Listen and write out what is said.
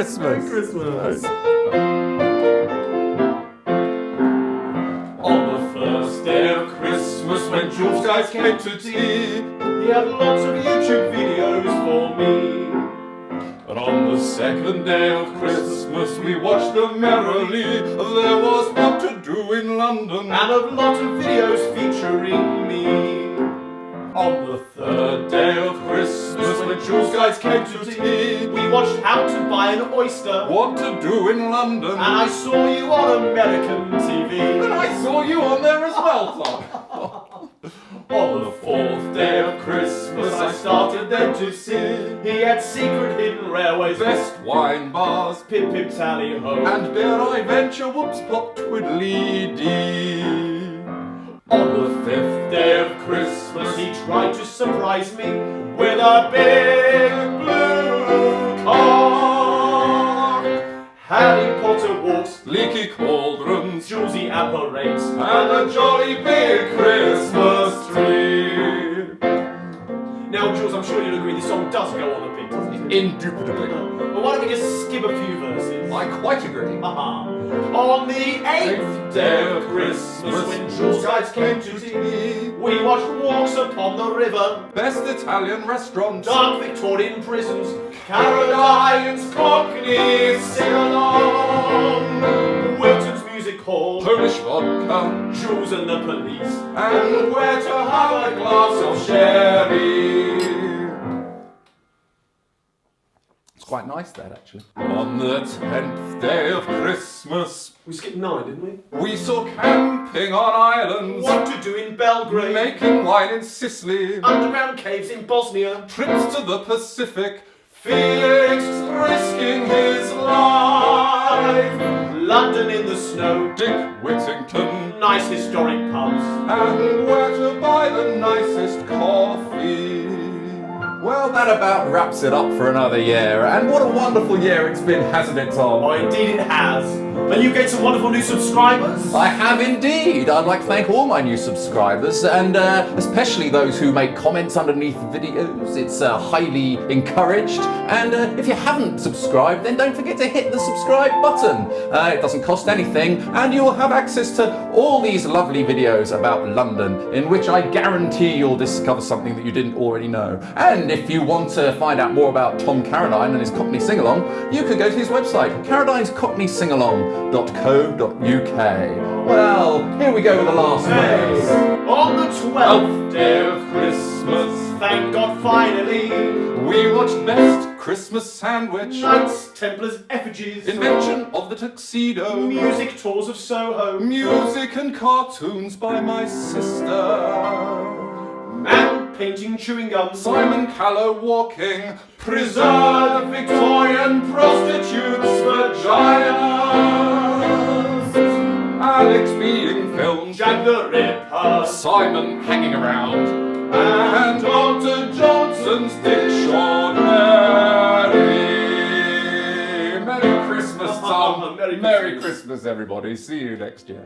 Christmas. Merry Christmas. On the first day of Christmas, when Joolz Guides came to tea, he had lots of YouTube videos for me. And on the second day of Christmas, we watched them merrily. There was what to do in London, and a lot of videos featuring me. On the third day of Christmas, when Joolz Guides came to tea, we watched how to buy an oyster, what to do in London, and I saw you on American TV. And I saw you on there as well, Tom. On the fourth day of Christmas, I started then to sing. He had secret hidden railways, best wine bars, pip pip tally ho, and dare I venture, whoops pop twiddly dee. On the fifth day of Christmas, he tried to surprise me with a big blue cock. Harry Potter walks, leaky cauldrons, Joolzy apparates, and a jolly big Christmas tree. Now, Joolz, I'm sure you'll agree this song does go on a bit, doesn't it? Indubitably. But why don't we just skip a few verses? I quite agree. On the eighth day of Christmas, when Joolz Guides came to tea, we watched walks upon the river, best Italian restaurants, dark Victorian prisons, Carradine's Cockney sing-along, Wilton's Music Hall, Polish vodka, Joolz and the police, and where to have a glass of sherry. Quite nice that actually. On the 10th day of Christmas, We skipped 9, didn't we? we saw camping on islands, What to do in Belgrade, making wine in Sicily, underground caves in Bosnia, trips to the Pacific, Felix risking his life, London in the snow, Dick Whittington, nice historic pubs. and where to buy the nicest coffee. Well, that about wraps it up for another year. And what a wonderful year it's been, hasn't it, Tom? Oh, indeed it has. And you get some wonderful new subscribers. I have indeed. I'd like to thank all my new subscribers, and especially those who make comments underneath videos. It's highly encouraged. And if you haven't subscribed, then don't forget to hit the subscribe button. It doesn't cost anything, and you'll have access to all these lovely videos about London, in which I guarantee you'll discover something that you didn't already know. And if you want to find out more about Tom Carradine and his Cockney Sing-Along, you can go to his website, carradinescockneysingalong.co.uk. Well, here we go with the last verse. On the 12th Day of Christmas, thank God finally, we watched Best Christmas Sandwich, Knights, Templars, effigies, Invention of the Tuxedo, music tours of Soho, music and cartoons by my sister, man painting chewing gum, Simon Callow walking, preserved Victorian prostitutes' vaginas, Alex being filmed, Jack the Ripper, Simon hanging around, and Dr. Johnson's dictionary. Merry Christmas, Tom. Merry Merry Christmas, everybody. See you next year.